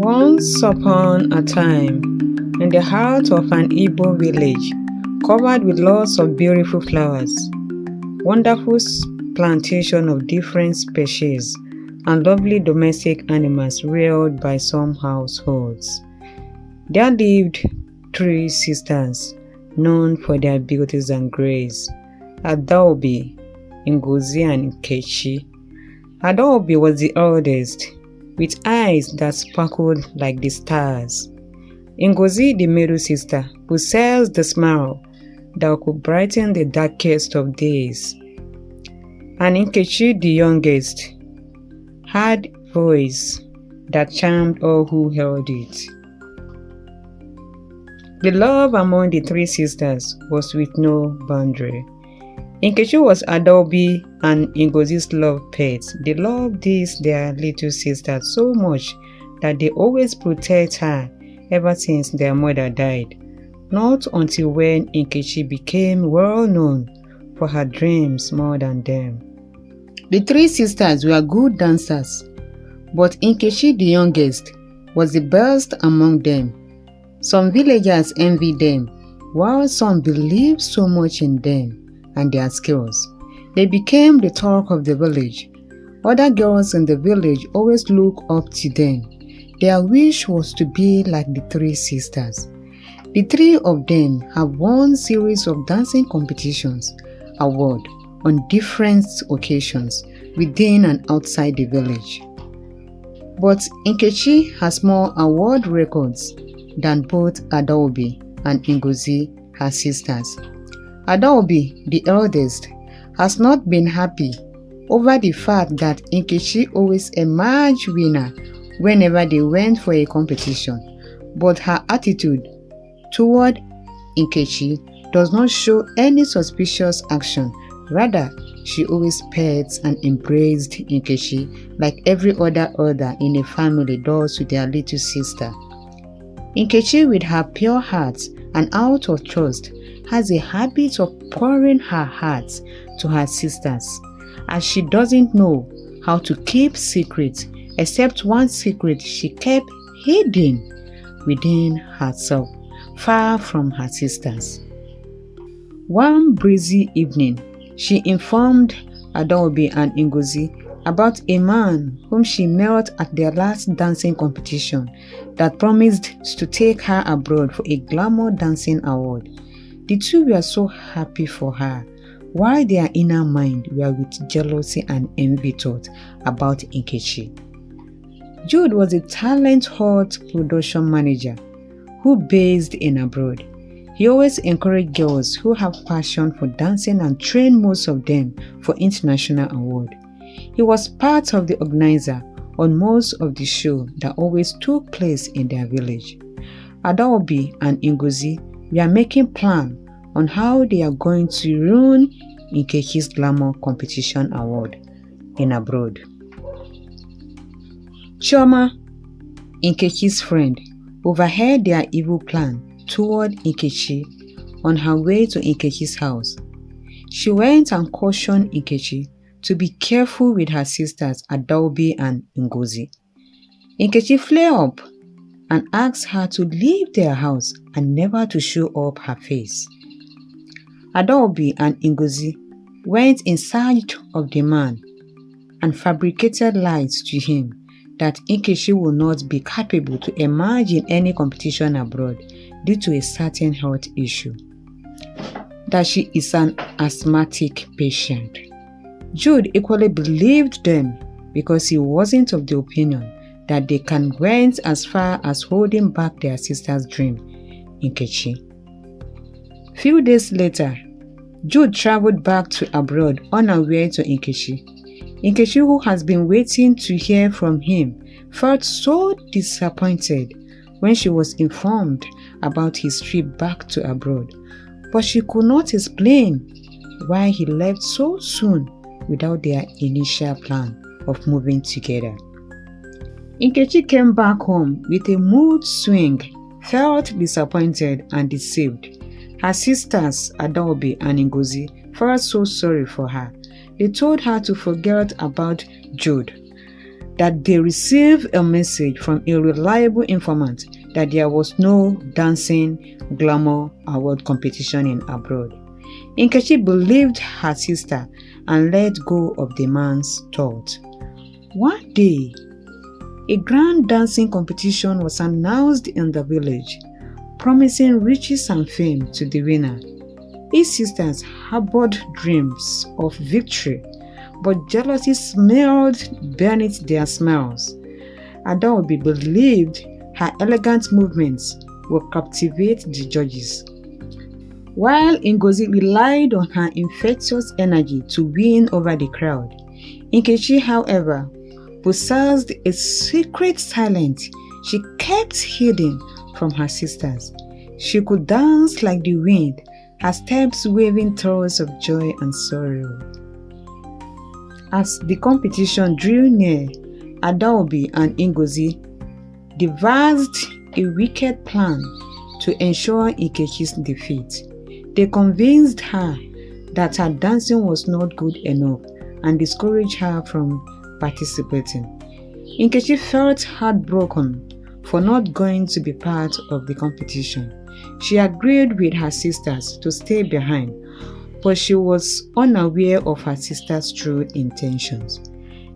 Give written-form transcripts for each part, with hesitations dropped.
Once upon a time, in the heart of an Igbo village, covered with lots of beautiful flowers, wonderful plantation of different species, and lovely domestic animals reared by some households, there lived three sisters known for their beauties and grace: Adaobi, Ngozi, and Nkechi. Adaobi was the eldest, with eyes that sparkled like the stars. Ngozi, the middle sister, possessed the smile that could brighten the darkest of days. And Nkechi, the youngest, had a voice that charmed all who held it. The love among the three sisters was with no boundary. Nkechi was Adaobi and Ngozi's love pet. They loved their little sister so much that they always protect her ever since their mother died. Not until when Nkechi became well known for her dreams more than them. The three sisters were good dancers, but Nkechi, the youngest, was the best among them. Some villagers envied them, while some believed so much in them and their skills. They became the talk of the village. Other girls in the village always looked up to them. Their wish was to be like the three sisters. The three of them have won series of dancing competitions, awards on different occasions within and outside the village. But Nkechi has more award records than both Adaobi and Ngozi, her sisters. Adaobi, the eldest, has not been happy over the fact that Nkechi always emerged winner whenever they went for a competition, but her attitude toward Nkechi does not show any suspicious action. Rather, she always pets and embraced Nkechi like every other elder in a family does with their little sister. Nkechi, with her pure heart and out of trust, has a habit of pouring her heart to her sisters, as she doesn't know how to keep secrets, except one secret she kept hidden within herself, far from her sisters. One breezy evening, she informed Adaobi and Ngozi about a man whom she met at their last dancing competition that promised to take her abroad for a glamour dancing award. The two were so happy for her, while their inner mind were with jealousy and envy thoughts about Nkechi. Jude was a talent-hot production manager who based in abroad. He always encouraged girls who have passion for dancing and trained most of them for international award. He was part of the organizer on most of the shows that always took place in their village. Adaobi and Ngozi were making plans on how they are going to ruin Nkechi's glamour competition award in abroad. Chioma, Nkechi's friend, overheard their evil plan toward Nkechi on her way to Nkechi's house. She went and cautioned Nkechi to be careful with her sisters Adaobi and Ngozi. Nkechi flared up and asked her to leave their house and never to show up her face. Adaobi and Ngozi went in search of the man and fabricated lies to him that Nkechi will not be capable to emerge in any competition abroad due to a certain health issue, that she is an asthmatic patient. Jude equally believed them because he wasn't of the opinion that they can went as far as holding back their sister's dream, Nkechi. Few days later, Jude traveled back to abroad unaware to Nkechi. Nkechi, who has been waiting to hear from him, felt so disappointed when she was informed about his trip back to abroad, but she could not explain why he left so soon without their initial plan of moving together. Nkechi came back home with a mood swing, felt disappointed and deceived. Her sisters, Adaobi and Ngozi, felt so sorry for her. They told her to forget about Jude. that they received a message from a reliable informant that there was no dancing glamour award competition in abroad. Nkechi believed her sister and let go of the man's thought. One day, a grand dancing competition was announced in the village, promising riches and fame to the winner. His sisters harbored dreams of victory, but jealousy smelled beneath their smiles. Adaobi believed her elegant movements would captivate the judges, while Ngozi relied on her infectious energy to win over the crowd. Nkechi, however, possessed a secret talent she kept hidden from her sisters. She could dance like the wind, her steps waving throes of joy and sorrow. As the competition drew near, Adaobi and Ngozi devised a wicked plan to ensure Nkechi's defeat. They convinced her that her dancing was not good enough and discouraged her from participating. Nkechi felt heartbroken for not going to be part of the competition. She agreed with her sisters to stay behind, but she was unaware of her sisters' true intentions.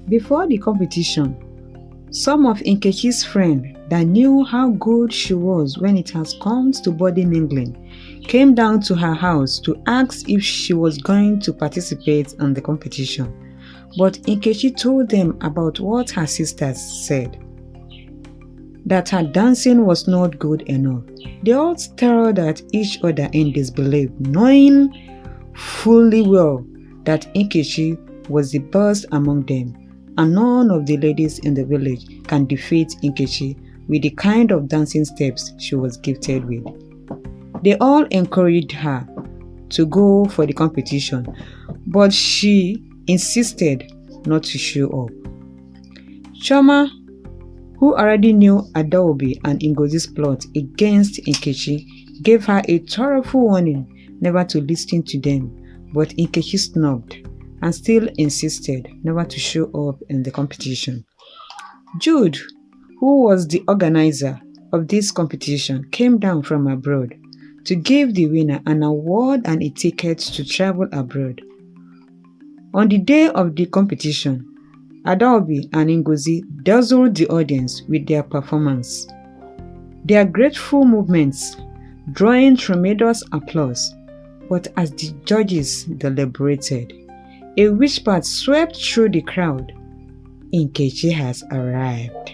Before the competition, some of Nkechi's friends that knew how good she was when it has come to body mingling came down to her house to ask if she was going to participate in the competition. But Nkechi told them about what her sisters said, that her dancing was not good enough. They all stared at each other in disbelief, knowing fully well that Nkechi was the best among them, and none of the ladies in the village can defeat Nkechi with the kind of dancing steps she was gifted with. They all encouraged her to go for the competition, but she insisted not to show up. Chioma, who already knew Adaobi and Ngozi's plot against Nkechi, gave her a thorough warning never to listen to them, but Nkechi snubbed and still insisted never to show up in the competition. Jude, who was the organizer of this competition, came down from abroad to give the winner an award and a ticket to travel abroad. On the day of the competition, Adaobi and Ngozi dazzled the audience with their performance. Their graceful movements drawing tremendous applause, but as the judges deliberated, a whisper swept through the crowd. Nkechi has arrived.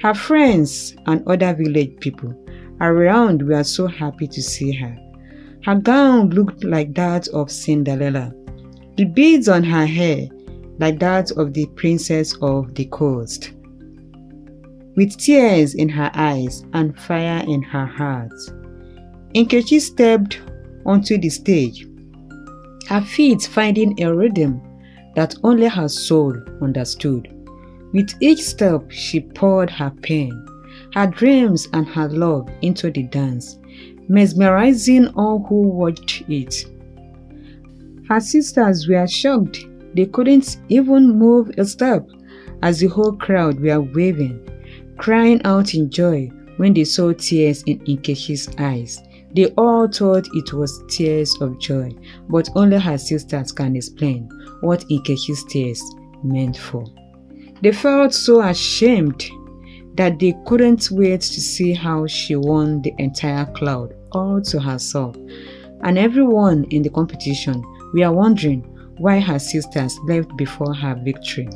Her friends and other village people around were so happy to see her. Her gown looked like that of Cinderella, the beads on her hair like that of the princess of the coast. With tears in her eyes and fire in her heart, Nkechi stepped onto the stage, her feet finding a rhythm that only her soul understood. With each step, she poured her pain, her dreams and her love into the dance, mesmerizing all who watched it. Her sisters were shocked. They couldn't even move a step as the whole crowd were waving, crying out in joy when they saw tears in Nkechi's eyes. They all thought it was tears of joy, but only her sisters can explain what Nkechi's tears meant for. They felt so ashamed that they couldn't wait to see how she won the entire crowd all to herself, and everyone in the competition were wondering why her sisters left before her victory.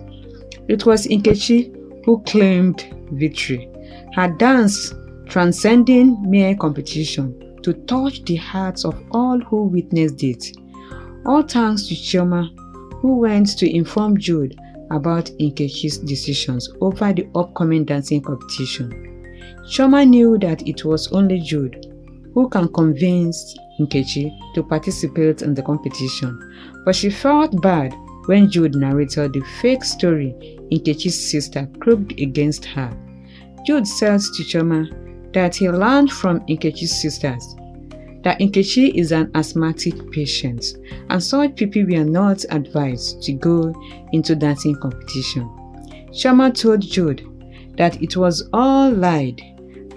It was Nkechi who claimed victory, her dance transcending mere competition to touch the hearts of all who witnessed it. All thanks to Chioma, who went to inform Jude about Nkechi's decisions over the upcoming dancing competition. Chioma knew that it was only Jude who can convince Nkechi to participate in the competition, but she felt bad when Jude narrated the fake story Nkechi's sister crooked against her. Jude said to Chioma that he learned from Nkechi's sisters that Nkechi is an asthmatic patient and such people were not advised to go into dancing competition. Chioma told Jude that it was all lied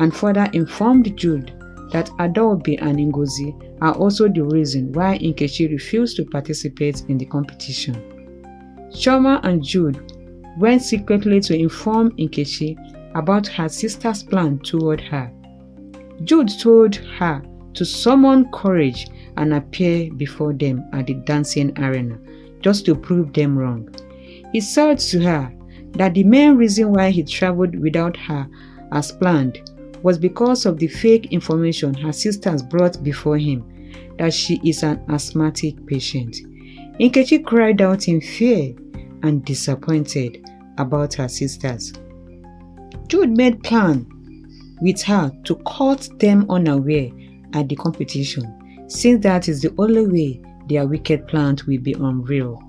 and further informed Jude that Adaobi and Ngozi are also the reason why Nkechi refused to participate in the competition. Chioma and Jude went secretly to inform Nkechi about her sister's plan toward her. Jude told her to summon courage and appear before them at the dancing arena, just to prove them wrong. He said to her that the main reason why he traveled without her as planned was because of the fake information her sisters brought before him, that she is an asthmatic patient. Nkechi cried out in fear and disappointed about her sisters. Jude made plan with her to caught them unaware at the competition, since that is the only way their wicked plan will be unreal.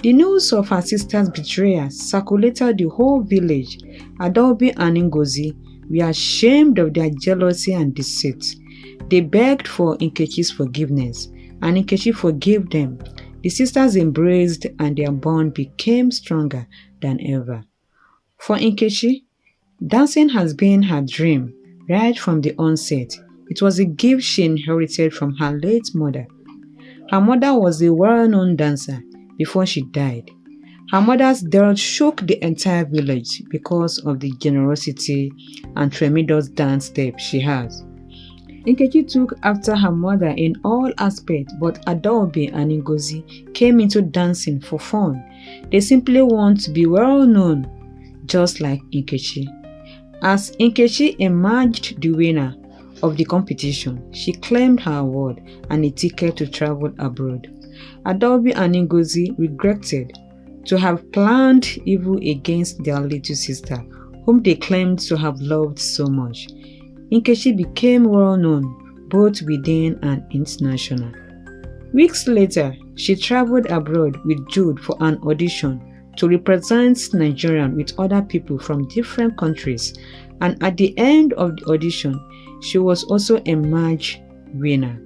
The news of her sister's betrayal circulated the whole village. Adaobi and Ngozi were ashamed of their jealousy and deceit. They begged for Nkechi's forgiveness, and Nkechi forgave them. The sisters embraced, and their bond became stronger than ever. For Nkechi, dancing has been her dream right from the onset. It was a gift she inherited from her late mother. Her mother was a well-known dancer before she died. Her mother's death shook the entire village because of the generosity and tremendous dance step she has. Nkechi took after her mother in all aspects, but Adaobi and Ngozi came into dancing for fun. They simply want to be well known, just like Nkechi. As Nkechi emerged the winner of the competition, she claimed her award and a ticket to travel abroad. Adaobi and Ngozi regretted to have planned evil against their little sister, whom they claimed to have loved so much. Nkechi became well known both within and international. Weeks later, she traveled abroad with Jude for an audition to represent Nigeria with other people from different countries, and at the end of the audition, she was also emerged winner.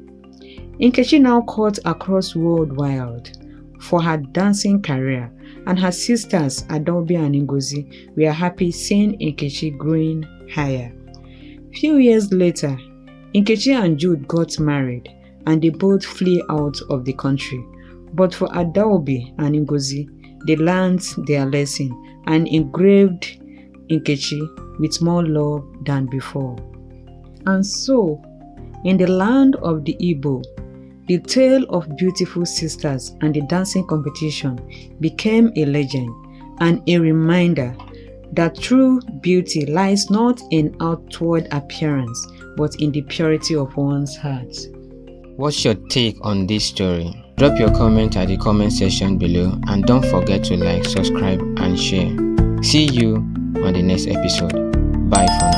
Nkechi now cut across worldwide for her dancing career, and her sisters Adaobi and Ngozi were happy seeing Nkechi growing higher. Few years later, Nkechi and Jude got married, and they both flew out of the country. But for Adaobi and Ngozi, they learned their lesson and engraved Nkechi with more love than before. And so, in the land of the Igbo, the tale of beautiful sisters and the dancing competition became a legend and a reminder that true beauty lies not in outward appearance, but in the purity of one's heart. What's your take on this story? Drop your comment at the comment section below, and don't forget to like, subscribe and share. See you on the next episode. Bye for now.